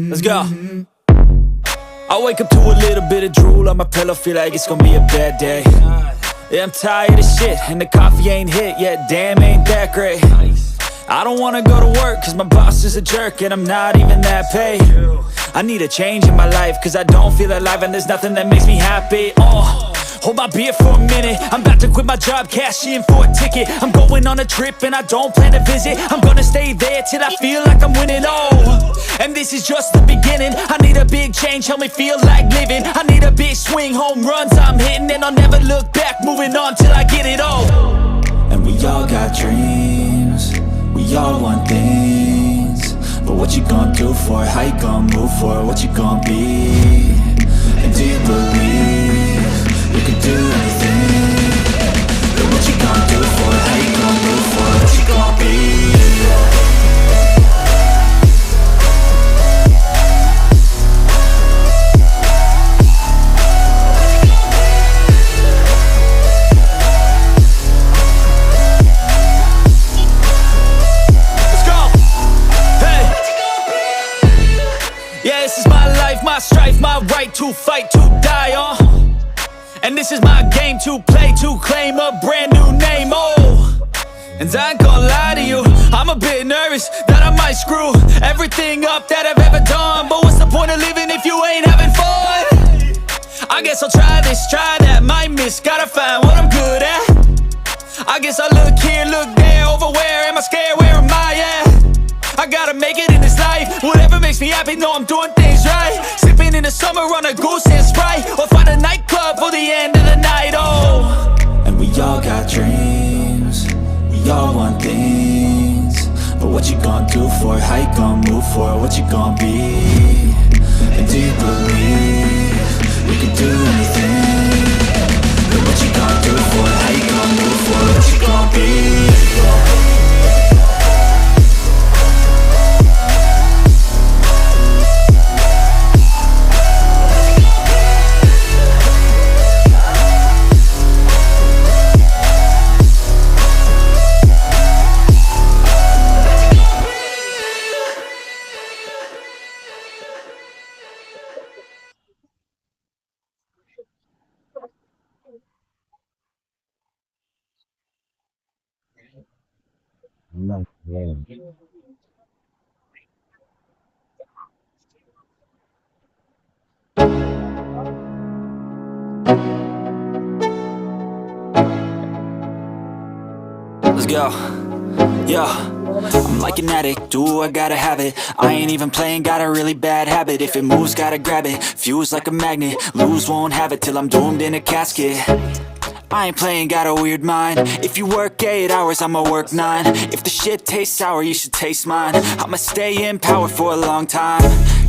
Let's go. I wake up to a little bit of drool on my pillow, feel like it's gonna be a bad day. Yeah, I'm tired of shit, and the coffee ain't hit yet, damn, ain't that great. I don't wanna go to work, cause my boss is a jerk, and I'm not even that paid. I need a change in my life, cause I don't feel alive, and there's nothing that makes me happy. Hold my beer for a minute, I'm about to quit my job, cash in for a ticket. I'm going on a trip and I don't plan to visit. I'm gonna stay there till I feel like I'm winning, and this is just the beginning. I need a big change, help me feel like living. I need a big swing, home runs I'm hitting, and I'll never look back, moving on till I get it all. And we all got dreams, we all want things, but what you gonna do for it? How you gonna move for it? What you gonna be? And do you believe you can do anything? But what you gonna do for it? How you gonna move for it? What you gonna be? My strife, my right to fight, to die on. And this is my game to play, to claim a brand new name, And I ain't gonna lie to you, I'm a bit nervous that I might screw everything up that I've ever done. But what's the point of living if you ain't having fun? I guess I'll try this, try that, might miss, gotta find what I'm good at. I guess I look here, look there, over where am I scared, where am I at? I gotta make it in this life, whatever makes me happy, know I'm doing things right. Sipping in the summer on a goose and Sprite, or find a nightclub for the end of the night, oh. And we all got dreams, we all want things, but what you gonna do for it, how you gonna move for it, what you gonna be? And do you believe you can do anything? But what you gonna do for it, how you gonna move for it, what you gonna be? Let's go. Yeah, I'm like an addict, do I gotta have it. I ain't even playing, got a really bad habit. If it moves, gotta grab it, fuse like a magnet. Lose, won't have it till I'm doomed in a casket. I ain't playing, got a weird mind. If you work 8 hours, I'ma work 9. If the shit tastes sour, you should taste mine. I'ma stay in power for a long time.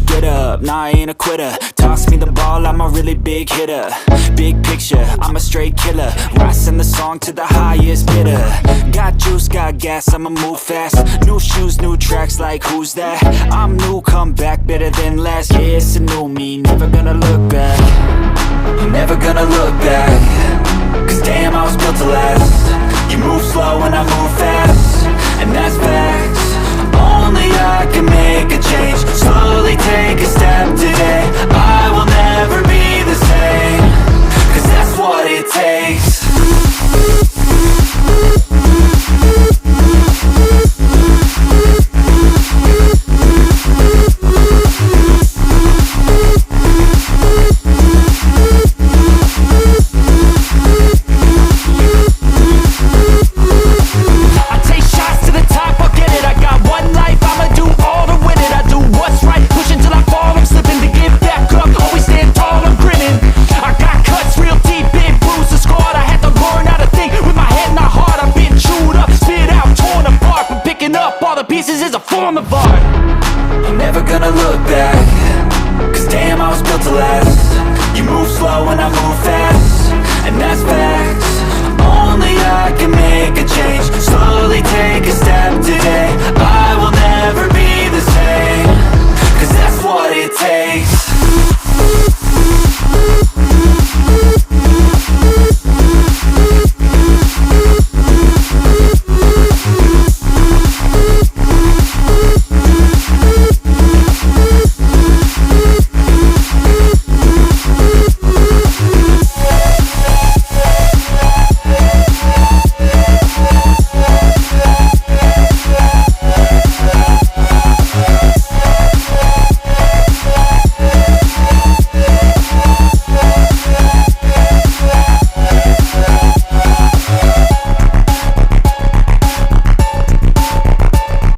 Get up, nah, I ain't a quitter. Toss me the ball, I'm a really big hitter. Big picture, I'm a straight killer. I send the song to the highest bidder. Got juice, got gas, I'ma move fast. New shoes, new tracks, like who's that? I'm new, come back, better than last. Yeah, it's a new me, never gonna look back. Never gonna look back.